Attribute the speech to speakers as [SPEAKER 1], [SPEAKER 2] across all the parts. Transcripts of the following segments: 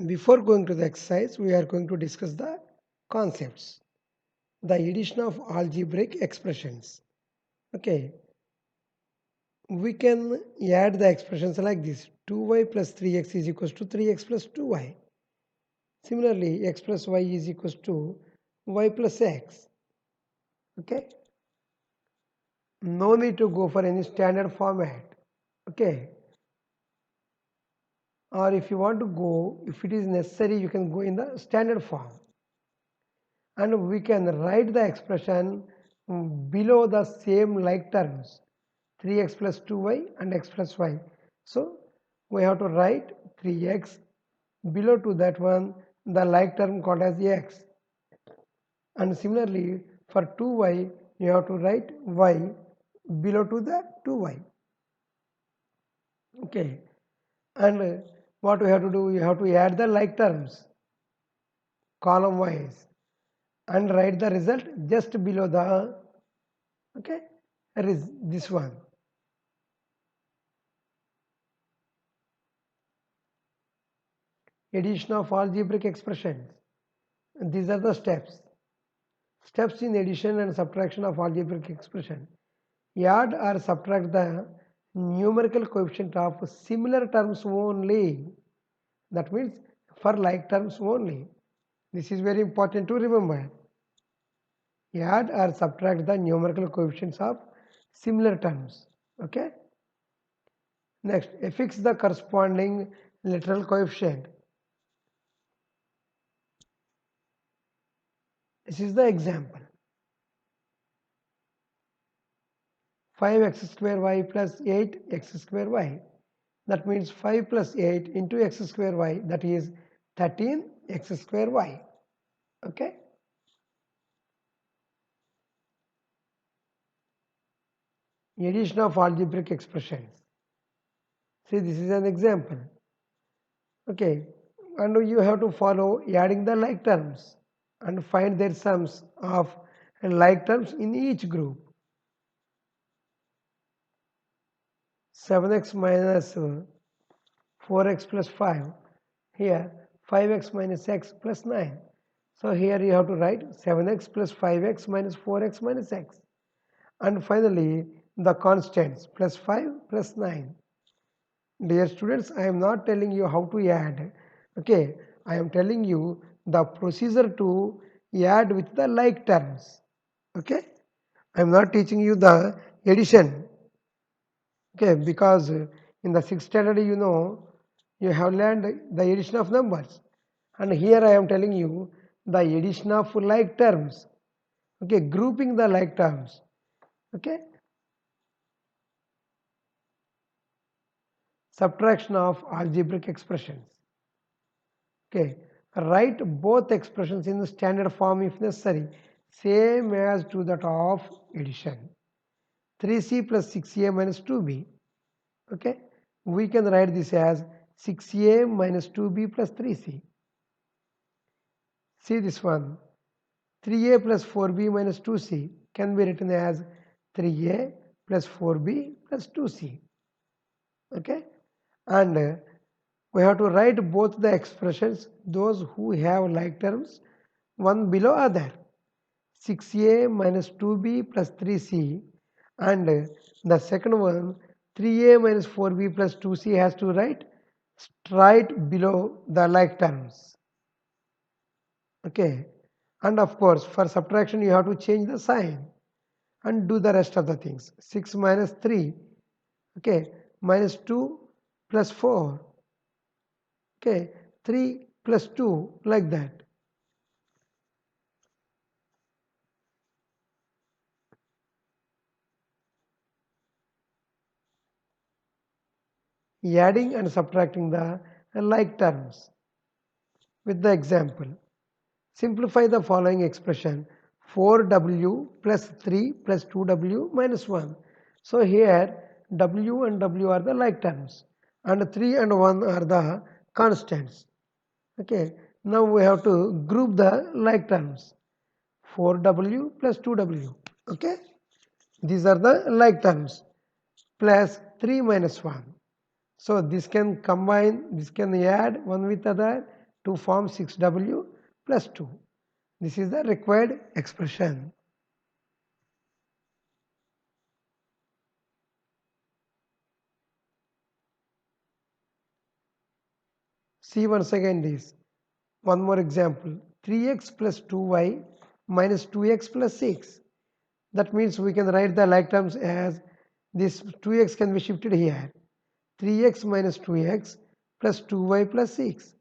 [SPEAKER 1] Before going to the exercise, we are going to discuss the concepts. The addition of algebraic expressions. Okay, we can add the expressions like this. 2y plus 3x is equals to 3x plus 2y. Similarly, x plus y is equals to y plus x. Okay, no need to go for any standard format. Okay, or if you want to go, if it is necessary, you can go in the standard form. And we can write the expression below the same like terms, 3x plus 2y and x plus y. So we have to write 3x, below to that one the like term called as x, and similarly for 2y you have to write y below to the 2y. Okay, and what we have to do, you have to add the like terms column wise and write the result just below the, okay, there is this one. Addition of algebraic expressions. These are the steps. Steps in addition and subtraction of algebraic expression. Add or subtract the numerical coefficient of similar terms only. That means for like terms only. This is very important to remember. Add or subtract the numerical coefficients of similar terms. Okay. Next, affix the corresponding literal coefficient. This is the example. 5x square y plus 8x square y. That means 5 plus 8 into x square y, that is 13x square y. Okay. Addition of algebraic expressions. See, this is an example. Okay. And you have to follow adding the like terms and find their sums of like terms in each group. 7x minus 4x plus 5. Here 5x minus x plus 9. So here you have to write 7x plus 5x minus 4x minus x. And finally the constants plus 5 plus 9. Dear students, I am not telling you how to add. Okay, I am telling you the procedure to add with the like terms. Okay, I am not teaching you the addition. Okay, because in the 6th standard, you know, you have learned the addition of numbers, and here I am telling you the addition of like terms. Okay, grouping the like terms. Okay, subtraction of algebraic expressions. Okay, write both expressions in the standard form if necessary, same as to that of addition. 3c plus 6a minus 2b. Okay, we can write this as 6a minus 2b plus 3c. See this one, 3a plus 4b minus 2c can be written as 3a plus 4b plus 2c. Okay, and we have to write both the expressions, those who have like terms, one below other. 6a minus 2b plus 3c, and the second one 3a minus 4b plus 2c has to write right below the like terms. Okay, and of course for subtraction you have to change the sign and do the rest of the things. 6 minus 3, okay, minus 2 plus 4, okay, 3 plus 2, like that. Adding and subtracting the like terms with the example. Simplify the following expression, 4w plus 3 plus 2w minus 1. So here w and w are the like terms and 3 and 1 are the constants. Okay, now we have to group the like terms, 4w plus 2w. Okay, these are the like terms, plus 3 minus 1. So this can combine, this can add one with other, to form 6w plus 2. This is the required expression. See once again this. One more example. 3x plus 2y minus 2x plus 6. That means we can write the like terms as this 2x can be shifted here. 3x minus 2x plus 2y plus 6.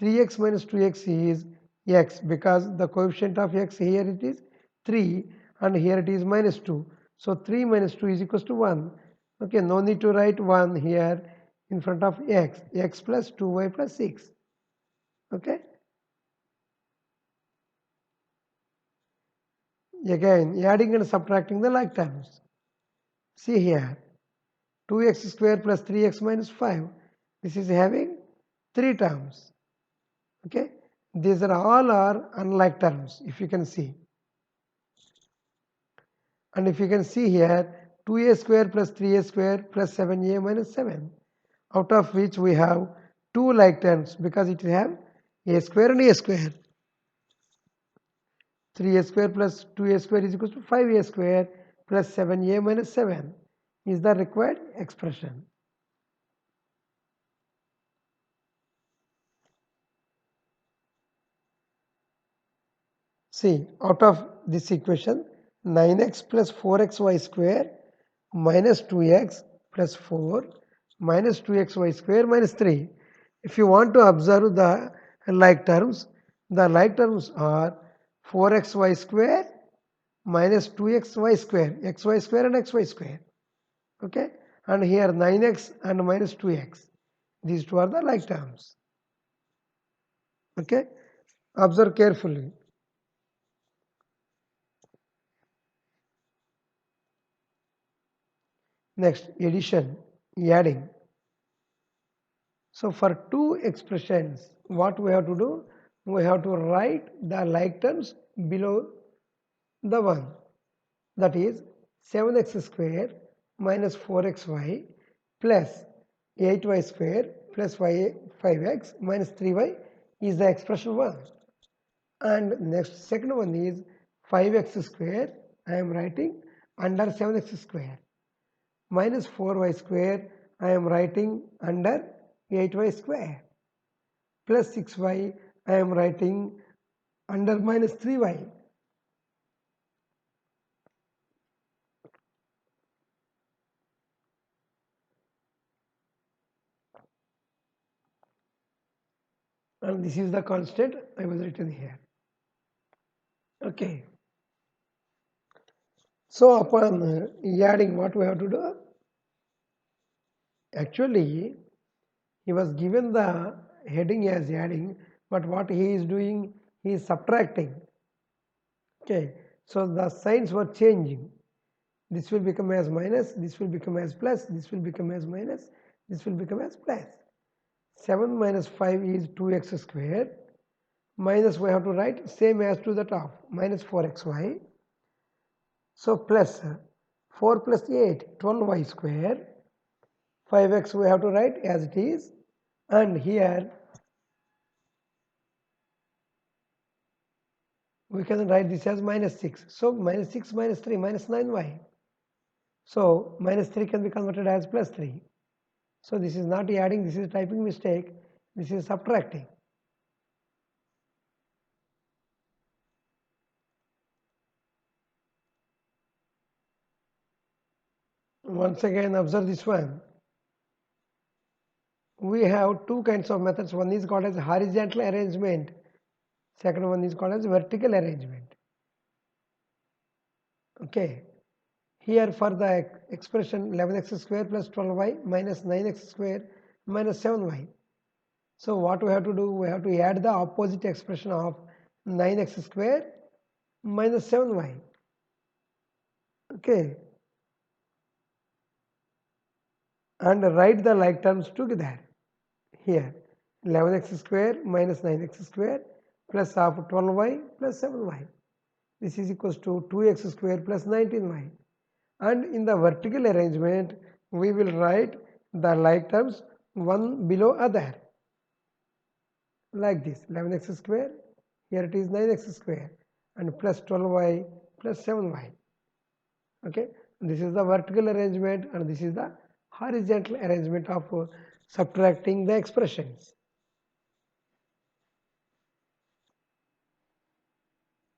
[SPEAKER 1] 3x minus 2x is x because the coefficient of x here it is 3 and here it is minus 2. So 3 minus 2 is equals to 1. Okay, no need to write 1 here in front of x. X plus 2y plus 6. Okay. Again, adding and subtracting the like terms. See here, 2x square plus 3x minus 5. This is having 3 terms. Okay, these are all are unlike terms if you can see. And if you can see here, 2a square plus 3a square plus 7a minus 7, out of which we have 2 like terms because it have a square and a square. 3a square plus 2a square is equal to 5a square plus 7a minus 7 is the required expression. See, out of this equation, 9x plus 4xy square minus 2x plus 4 minus 2xy square minus 3. If you want to observe the like terms are 4xy square minus 2xy square, xy square and xy square. Okay, and here 9x and minus 2x. These two are the like terms. Okay, observe carefully. Next, addition, adding. So for two expressions, what we have to do? We have to write the like terms below the one. That is 7x square minus 4xy plus 8y square plus 5x minus 3y is the expression 1. And next second one is 5x square. I am writing under 7x square minus 4y square. I am writing under 8y square plus 6y I am writing under minus 3y. And this is the constant I was written here. Okay. So upon adding, what we have to do? Actually, he was given the heading as adding, but what he is doing, he is subtracting. Okay, so the signs were changing. This will become as minus, this will become as plus, this will become as minus, this will become as plus. 7 minus 5 is 2x square, minus we have to write same as to the top, minus 4xy. So plus 4 plus 8, 12y square, 5x we have to write as it is, and here we can write this as minus 6. So minus 6 minus 3 minus 9y. So minus 3 can be converted as plus 3. So this is not adding, this is typing mistake, this is subtracting. Once again observe this one. We have two kinds of methods. One is called as horizontal arrangement. Second one is called as vertical arrangement. Okay. Here for the expression 11x square plus 12y minus 9x square minus 7y. So what we have to do? We have to add the opposite expression of 9x square minus 7y. Okay. And write the like terms together. Here 11x square minus 9x square plus of 12y plus 7y. This is equals to 2x square plus 19y. And in the vertical arrangement, we will write the like terms one below other. like this 11x square, here it is 9x square, and plus 12y plus 7y. Okay, this is the vertical arrangement and this is the horizontal arrangement of subtracting the expressions.